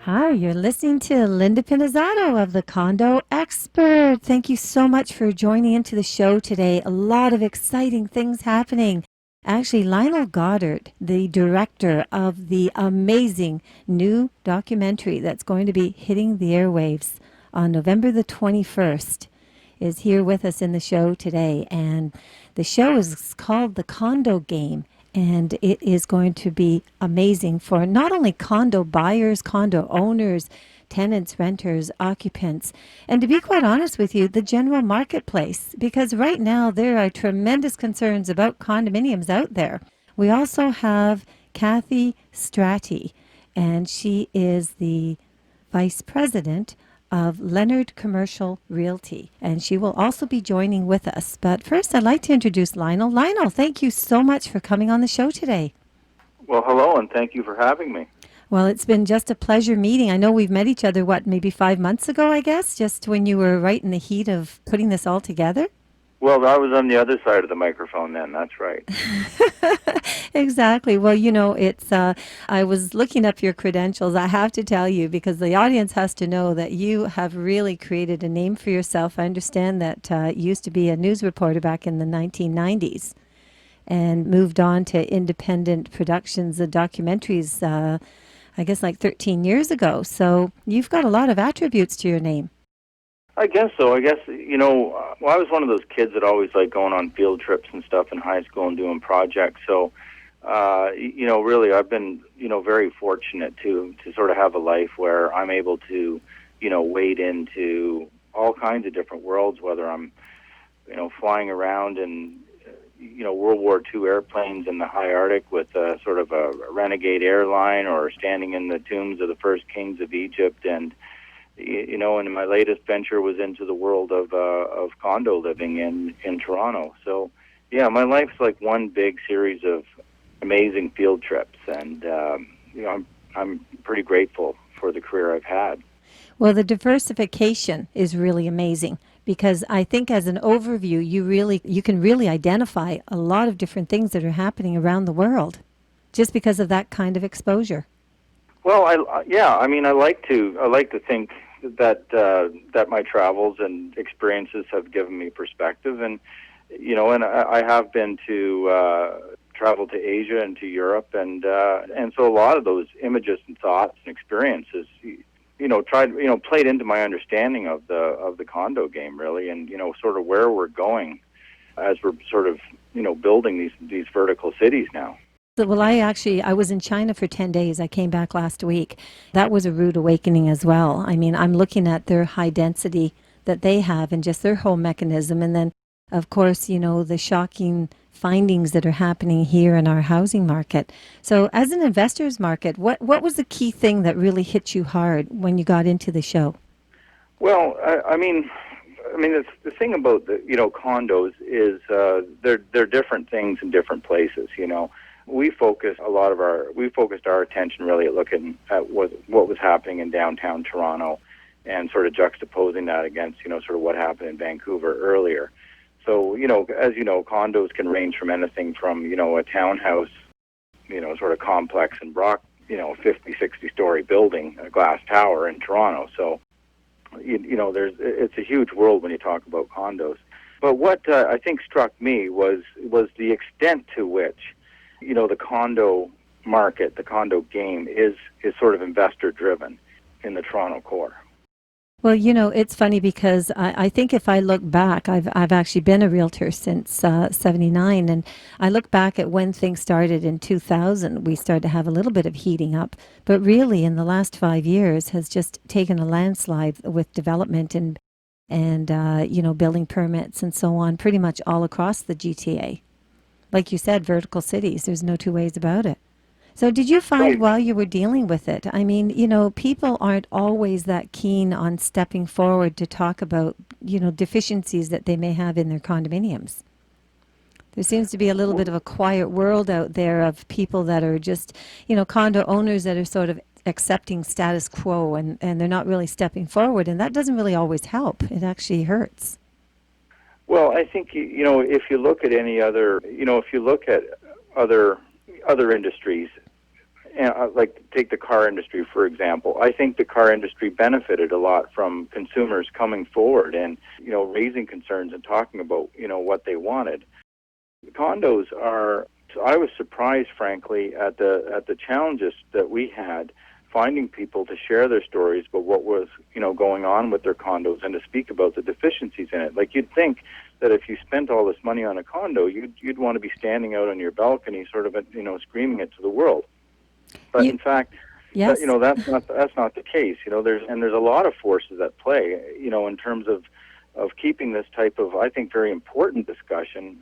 Hi, you're listening to Linda Pinizzotto of the Condo Expert. Thank you so much for joining into the show today. A lot of exciting things happening. Actually, Lionel Goddard, the director of the amazing new documentary that's going to be hitting the airwaves on November the 21st, is here with us in the show today. And the show is called The Condo Game. And it is going to be amazing for not only condo buyers, condo owners, tenants, renters, occupants, and to be quite honest with you, the general marketplace, because right now there are tremendous concerns about condominiums out there. We also have Kathy Stratty, and she is the vice president of Leonard Commercial Realty, and she will also be joining with us. But first, I'd like to introduce Lionel. Lionel, thank you so much for coming on the show today. Well, hello, and thank you for having me. Well, it's been just a pleasure meeting. I know we've met each other, maybe 5 months ago, I guess, just when you were right in the heat of putting this all together? Well, I was on the other side of the microphone then, that's right. Exactly. Well, I was looking up your credentials. I have to tell you, because the audience has to know that you have really created a name for yourself. I understand that you used to be a news reporter back in the 1990s and moved on to independent productions and documentaries, I guess like 13 years ago. So you've got a lot of attributes to your name. I guess so. I guess, I was one of those kids that always liked going on field trips and stuff in high school and doing projects. So, really, I've been, very fortunate to sort of have a life where I'm able to, wade into all kinds of different worlds, whether I'm, flying around in, World War II airplanes in the high Arctic with sort of a renegade airline, or standing in the tombs of the first kings of Egypt. And my latest venture was into the world of condo living in Toronto. So, yeah, my life's like one big series of amazing field trips, and I'm pretty grateful for the career I've had. Well, the diversification is really amazing, because I think as an overview, you can really identify a lot of different things that are happening around the world just because of that kind of exposure. Well, I like to think that my travels and experiences have given me perspective, and I have been to travel to Asia and to Europe, and so a lot of those images and thoughts and experiences, played into my understanding of the condo game, really, and sort of where we're going as we're sort of building these vertical cities now. Well, I was in China for 10 days. I came back last week. That was a rude awakening as well. I mean, I'm looking at their high density that they have and just their whole mechanism. And then, of course, the shocking findings that are happening here in our housing market. So as an investor's market, what was the key thing that really hit you hard when you got into the show? Well, the thing about the condos is they're different things in different places. We focused our attention really at looking at what was happening in downtown Toronto, and sort of juxtaposing that against sort of what happened in Vancouver earlier. So as condos can range from anything from a townhouse, sort of complex in Brock, 50, 60-story building, a glass tower in Toronto. So it's a huge world when you talk about condos. But what I think struck me was the extent to which the condo market, the condo game, is sort of investor driven in the Toronto core. Well, it's funny because I think if I look back, I've actually been a realtor since 79, and I look back at when things started in 2000. We started to have a little bit of heating up, but really in the last 5 years has just taken a landslide with development and building permits and so on, pretty much all across the GTA. Like you said, vertical cities, there's no two ways about it. So did you find while you were dealing with it, I mean, people aren't always that keen on stepping forward to talk about, deficiencies that they may have in their condominiums. There seems to be a little bit of a quiet world out there of people that are just, condo owners that are sort of accepting status quo, and they're not really stepping forward. And that doesn't really always help. It actually hurts. Well, I think, if you look at any other, if you look at other industries, like take the car industry, for example. I think the car industry benefited a lot from consumers coming forward and, raising concerns and talking about, what they wanted. Condos are, I was surprised, frankly, at the challenges that we had finding people to share their stories about what was, going on with their condos and to speak about the deficiencies in it. Like, you'd think that if you spent all this money on a condo, you'd want to be standing out on your balcony, sort of, screaming it to the world. But in fact, yes. that's not the case. There's a lot of forces at play, in terms of keeping this type of, I think, very important discussion,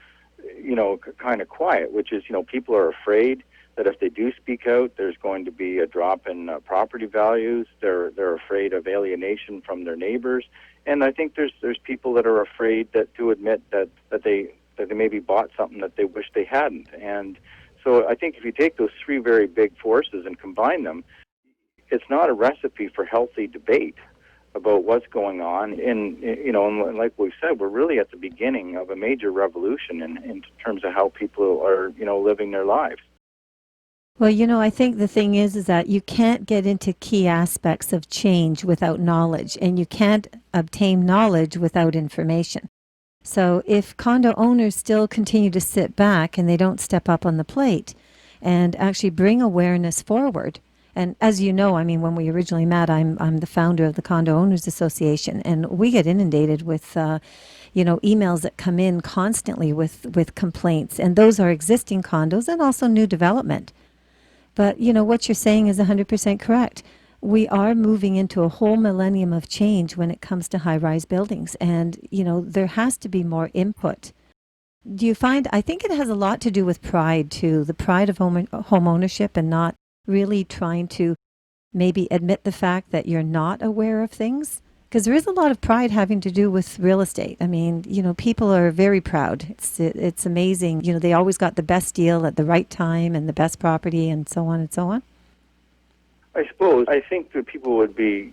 kind of quiet, which is, people are afraid that if they do speak out, there's going to be a drop in property values. They're afraid of alienation from their neighbors, and I think there's people that are afraid to admit that they maybe bought something that they wish they hadn't. And so I think if you take those three very big forces and combine them, it's not a recipe for healthy debate about what's going on. And like we've said, we're really at the beginning of a major revolution in terms of how people are, living their lives. Well, I think the thing is that you can't get into key aspects of change without knowledge, and you can't obtain knowledge without information. So if condo owners still continue to sit back and they don't step up on the plate and actually bring awareness forward, and as you know, I mean, when we originally met, I'm the founder of the Condo Owners Association, and we get inundated with emails that come in constantly with complaints, and those are existing condos and also new development. But, what you're saying is 100% correct. We are moving into a whole millennium of change when it comes to high-rise buildings. And, there has to be more input. Do you find, I think it has a lot to do with pride, too, the pride of home ownership and not really trying to maybe admit the fact that you're not aware of things? Because there is a lot of pride having to do with real estate. I mean, people are very proud. It's amazing. They always got the best deal at the right time and the best property and so on and so on. I suppose. I think that people would be,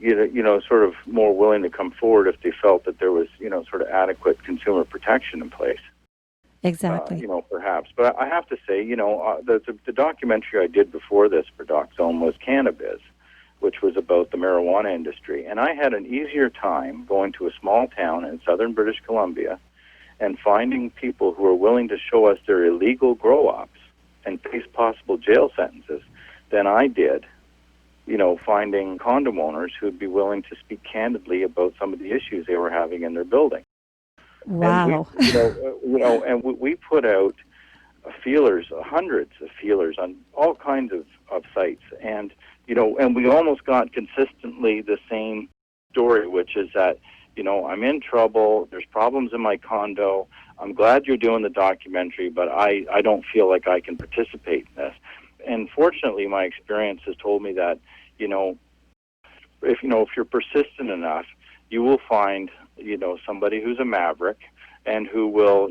sort of more willing to come forward if they felt that there was, sort of adequate consumer protection in place. Exactly. Perhaps. But I have to say, the documentary I did before this for Doc Zone was Cannabis, which was about the marijuana industry. And I had an easier time going to a small town in southern British Columbia and finding people who are willing to show us their illegal grow-ops and face possible jail sentences than I did, finding condo owners who'd be willing to speak candidly about some of the issues they were having in their building. Wow. And we put out feelers, hundreds of feelers on all kinds of sites. And we almost got consistently the same story, which is that, I'm in trouble, there's problems in my condo, I'm glad you're doing the documentary, but I don't feel like I can participate in this. And fortunately, my experience has told me that, if you're persistent enough, you will find, somebody who's a maverick and who will,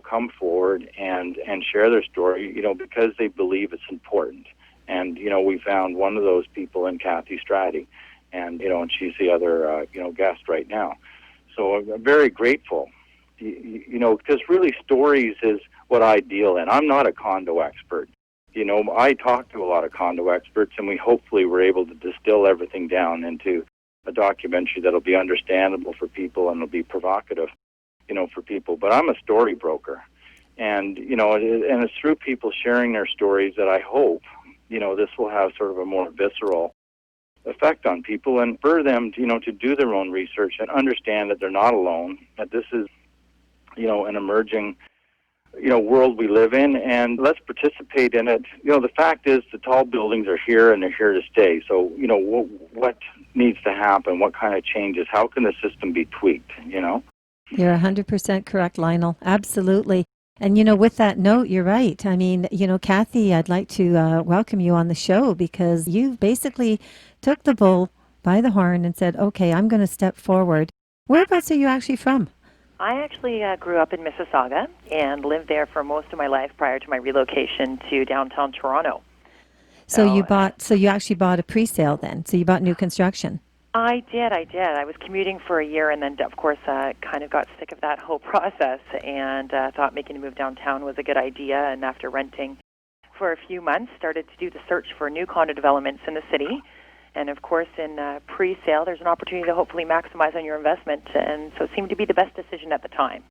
come forward and share their story, because they believe it's important. And, we found one of those people in Kathy Stratty, and, and she's the other, guest right now. So I'm very grateful, because really stories is what I deal in. I'm not a condo expert. I talk to a lot of condo experts, and we hopefully were able to distill everything down into a documentary that'll be understandable for people and will be provocative, for people. But I'm a story broker. And, and it's through people sharing their stories that I hope, this will have sort of a more visceral effect on people and spur them, to do their own research and understand that they're not alone, that this is, an emerging, world we live in, and let's participate in it. The fact is the tall buildings are here and they're here to stay. So, what needs to happen? What kind of changes? How can the system be tweaked, You're 100% correct, Lionel. Absolutely. And, with that note, you're right. I mean, Kathy, I'd like to welcome you on the show because you basically took the bull by the horn and said, okay, I'm going to step forward. Whereabouts are you actually from? I actually grew up in Mississauga and lived there for most of my life prior to my relocation to downtown Toronto. So you actually bought a presale then? So you bought new construction? I did. I was commuting for a year and then, of course, kind of got sick of that whole process and thought making a move downtown was a good idea. And after renting for a few months, started to do the search for new condo developments in the city. And, of course, in pre-sale, there's an opportunity to hopefully maximize on your investment. And so it seemed to be the best decision at the time.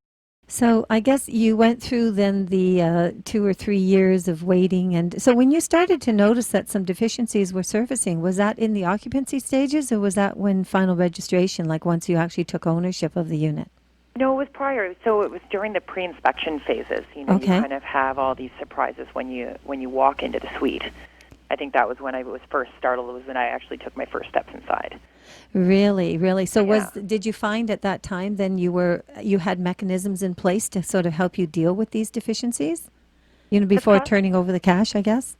So I guess you went through then the 2 or 3 years of waiting. And so when you started to notice that some deficiencies were surfacing, was that in the occupancy stages, or was that when final registration, like once you actually took ownership of the unit? No, it was prior. So it was during the pre-inspection phases. You know, Okay. you kind of have all these surprises when you walk into the suite. I think that was when I was first startled. It was when I actually took my first steps inside. Really, really. So Yeah. did you find at that time then you had mechanisms in place to sort of help you deal with these deficiencies? You know, before turning over the cash, I guess?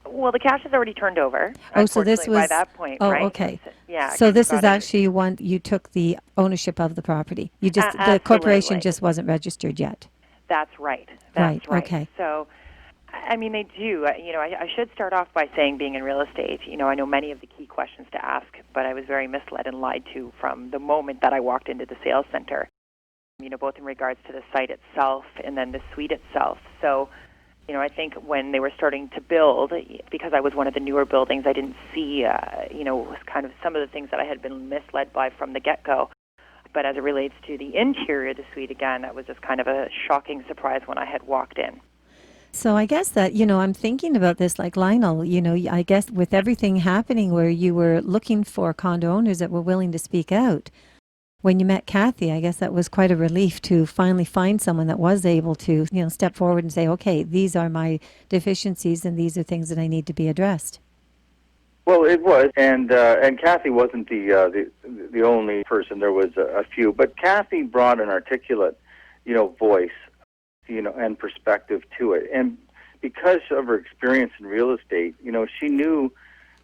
Well, the cash is already turned over. Oh, so this unfortunately, by was that point, oh, right? okay. Yeah. So this is got it. actually you took the ownership of the property. You just the corporation Absolutely. just wasn't registered yet. That's right. That's Right, okay. So, I mean, they do. You know, I should start off by saying, being in real estate, you know, I know many of the key questions to ask, but I was very misled and lied to from the moment that I walked into the sales center. You know, both in regards to the site itself and then the suite itself. So, you know, I think when they were starting to build, because I was one of the newer buildings, I didn't see, you know, it was kind of some of the things that I had been misled by from the get-go. But as it relates to the interior of the suite, again, that was just kind of a shocking surprise when I had walked in. So I guess that, you know, I'm thinking about this like Lionel, you know, I guess with everything happening where you were looking for condo owners that were willing to speak out, when you met Kathy, I guess that was quite a relief to finally find someone that was able to, you know, step forward and say, okay, these are my deficiencies and these are things that I need to be addressed. Well, it was, and Kathy wasn't the only person. There was a few, but Kathy brought an articulate, you know, voice, you know, and perspective to it. And because of her experience in real estate, you know, she knew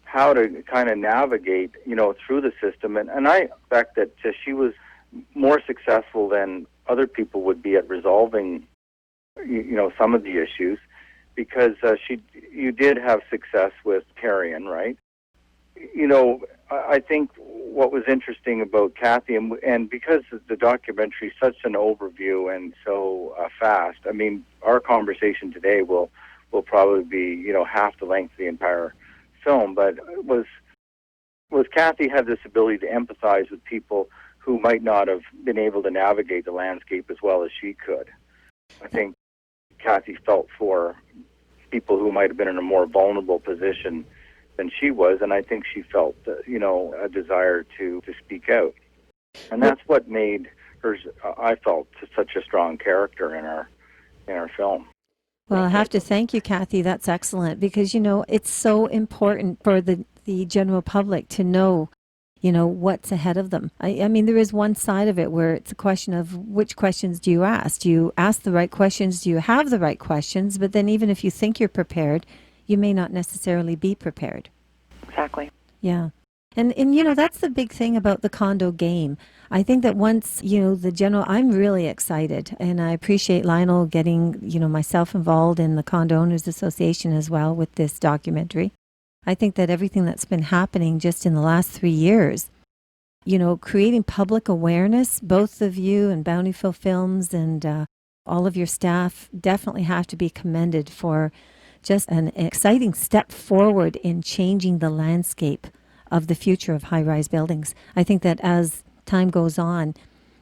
how to kind of navigate, you know, through the system. And I expect that she was more successful than other people would be at resolving, you know, some of the issues, because you did have success with Carrion, right? You know, I think what was interesting about Kathy, and because the documentary is such an overview and so fast, I mean, our conversation today will probably be, you know, half the length of the entire film, but was Kathy had this ability to empathize with people who might not have been able to navigate the landscape as well as she could. I think Kathy felt for people who might have been in a more vulnerable position than she was, and I think she felt, you know, a desire to speak out. And that's what made her, I felt, such a strong character in our film. Well, I have to thank you, Kathy. That's excellent because, you know, it's so important for the general public to know, you know, what's ahead of them. I mean, there is one side of it where it's a question of which questions do you ask? Do you ask the right questions? Do you have the right questions? But then even if you think you're prepared, you may not necessarily be prepared. Exactly. Yeah. And you know, that's the big thing about the condo game. I think that once, you know, I'm really excited, and I appreciate Lionel getting, you know, myself involved in the Condo Owners Association as well with this documentary. I think that everything that's been happening just in the last 3 years, you know, creating public awareness, both of you and Bountiful Films and all of your staff definitely have to be commended for just an exciting step forward in changing the landscape of the future of high-rise buildings. I think that as time goes on,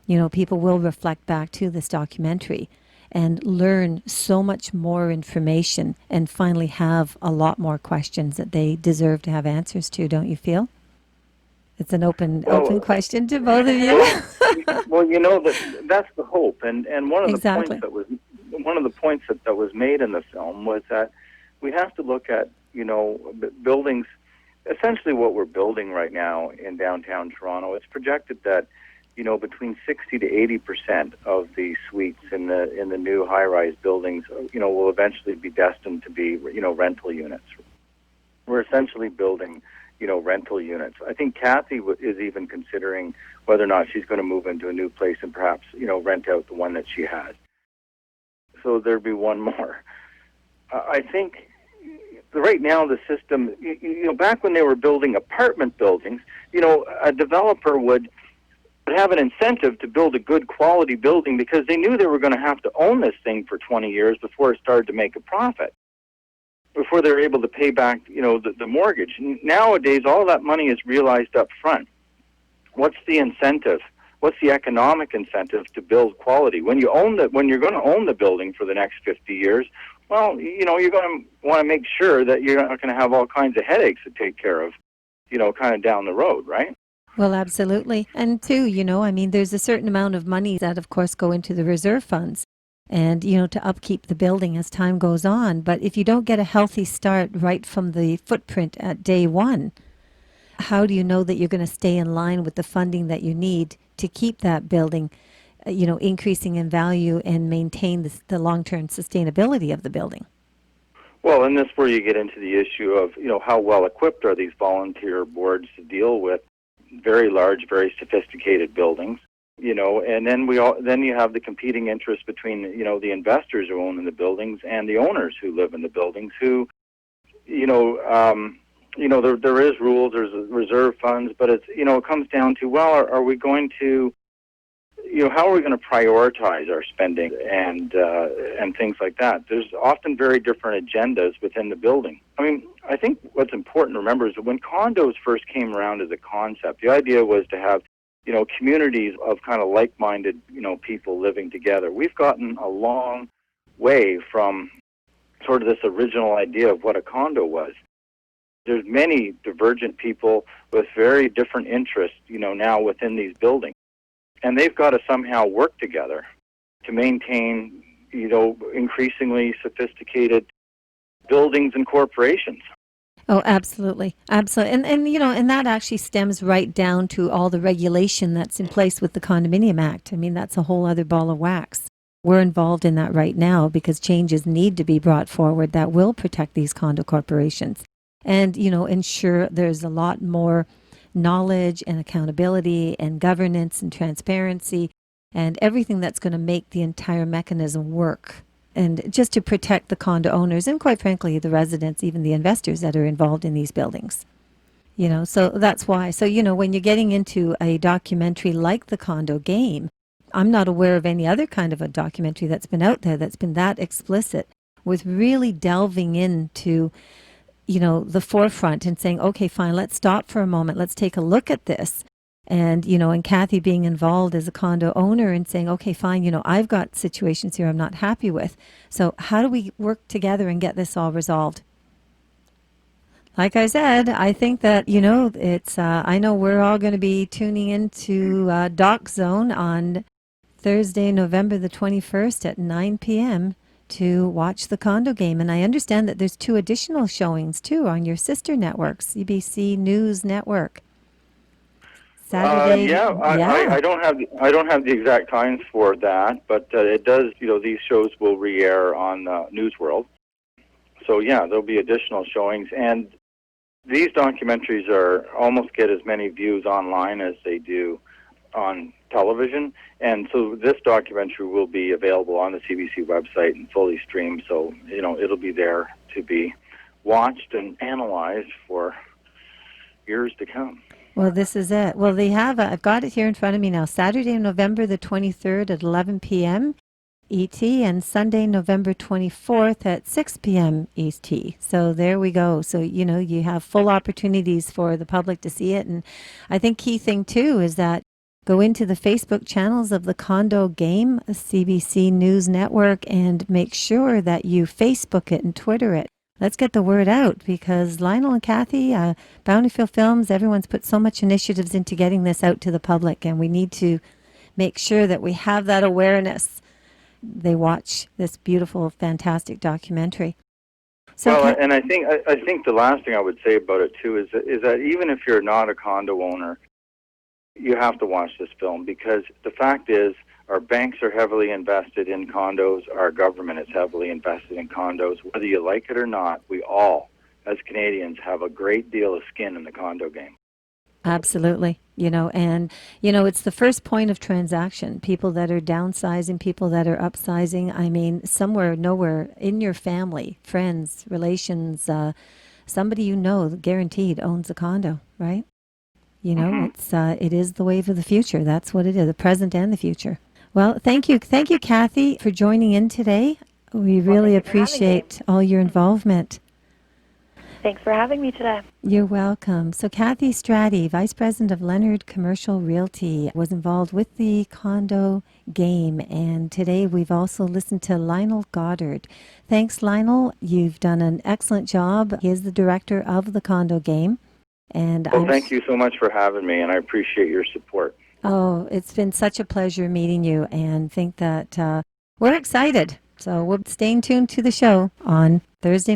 you know, people will reflect back to this documentary and learn so much more information and finally have a lot more questions that they deserve to have answers to, don't you feel? It's an open question to both of you. Well, you know, that's the hope, and one of Exactly. the points that was made in the film was that we have to look at, you know, buildings. Essentially, what we're building right now in downtown Toronto, it's projected that, you know, between 60 to 80% of the suites in the new high-rise buildings, you know, will eventually be destined to be, you know, rental units. We're essentially building, you know, rental units. I think Kathy is even considering whether or not she's going to move into a new place and perhaps, you know, rent out the one that she has. So there'd be one more. I think right now the system, you know, back when they were building apartment buildings, you know, a developer would have an incentive to build a good quality building because they knew they were going to have to own this thing for 20 years before it started to make a profit. before they're able to pay back, the mortgage. Nowadays, all that money is realized up front. What's the incentive? What's the economic incentive to build quality? When you're going to own the building for the next 50 years, well, you're going to want to make sure that you're not going to have all kinds of headaches to take care of, kind of down the road, right? Well, absolutely. And too, there's a certain amount of money that, of course, go into the reserve funds and, to upkeep the building as time goes on. But if you don't get a healthy start right from the footprint at day one, how do you know that you're going to stay in line with the funding that you need to keep that building, increasing in value and maintain the long-term sustainability of the building? Well, and that's where you get into the issue of, how well equipped are these volunteer boards to deal with very large, very sophisticated buildings, and then you have the competing interests between, the investors who own in the buildings and the owners who live in the buildings who, there is rules, there's reserve funds, but it's, it comes down to, well, are we going to, how are we going to prioritize our spending and things like that? There's often very different agendas within the building. I think what's important to remember is that when condos first came around as a concept, the idea was to have, communities of kind of like-minded, people living together. We've gotten a long way from sort of this original idea of what a condo was. There's many divergent people with very different interests, now within these buildings. And they've got to somehow work together to maintain, increasingly sophisticated buildings and corporations. Oh, absolutely. Absolutely. And that actually stems right down to all the regulation that's in place with the Condominium Act. That's a whole other ball of wax. We're involved in that right now because changes need to be brought forward that will protect these condo corporations and, ensure there's a lot more knowledge and accountability and governance and transparency and everything that's going to make the entire mechanism work. And just to protect the condo owners and, quite frankly, the residents, even the investors that are involved in these buildings. So that's why. So, when you're getting into a documentary like The Condo Game, I'm not aware of any other kind of a documentary that's been out there that's been that explicit with really delving into, the forefront and saying, okay, fine, let's stop for a moment. Let's take a look at this. And, and Kathy being involved as a condo owner and saying, okay, fine, I've got situations here I'm not happy with. So how do we work together and get this all resolved? Like I said, I think that, it's, I know we're all going to be tuning into Doc Zone on Thursday, November the 21st at 9 p.m. to watch The Condo Game. And I understand that there's 2 additional showings, too, on your sister network, CBC News Network. Saturday. I don't have the exact times for that, but it does. These shows will re-air on News World. So there'll be additional showings, and these documentaries almost get as many views online as they do on television. And so this documentary will be available on the CBC website and fully streamed. So it'll be there to be watched and analyzed for years to come. Well, this is it. Well, they have, I've got it here in front of me now, Saturday, November the 23rd at 11 p.m. ET and Sunday, November 24th at 6 p.m. ET. So there we go. So, you have full opportunities for the public to see it. And I think key thing, too, is that go into the Facebook channels of the Condo Game, CBC News Network, and make sure that you Facebook it and Twitter it. Let's get the word out because Lionel and Kathy, Bountiful Films, everyone's put so much initiatives into getting this out to the public, and we need to make sure that we have that awareness. They watch this beautiful, fantastic documentary. So and I think the last thing I would say about it too is that even if you're not a condo owner, you have to watch this film because the fact is, our banks are heavily invested in condos. Our government is heavily invested in condos. Whether you like it or not, we all, as Canadians, have a great deal of skin in the condo game. Absolutely. It's the first point of transaction. People that are downsizing, people that are upsizing. Somewhere, nowhere in your family, friends, relations, somebody guaranteed owns a condo, right? It is the wave of the future. That's what it is, the present and the future. Well, thank you, Kathy, for joining in today. We really appreciate all your involvement. Thanks for having me today. You're welcome. So Kathy Stratty, Vice President of Leonard Commercial Realty, was involved with the condo game. And today we've also listened to Lionel Goddard. Thanks, Lionel. You've done an excellent job. He is the director of the condo game. And well, thank you so much for having me, and I appreciate your support. Oh, it's been such a pleasure meeting you, and think that we're excited. So we're staying tuned to the show on Thursday.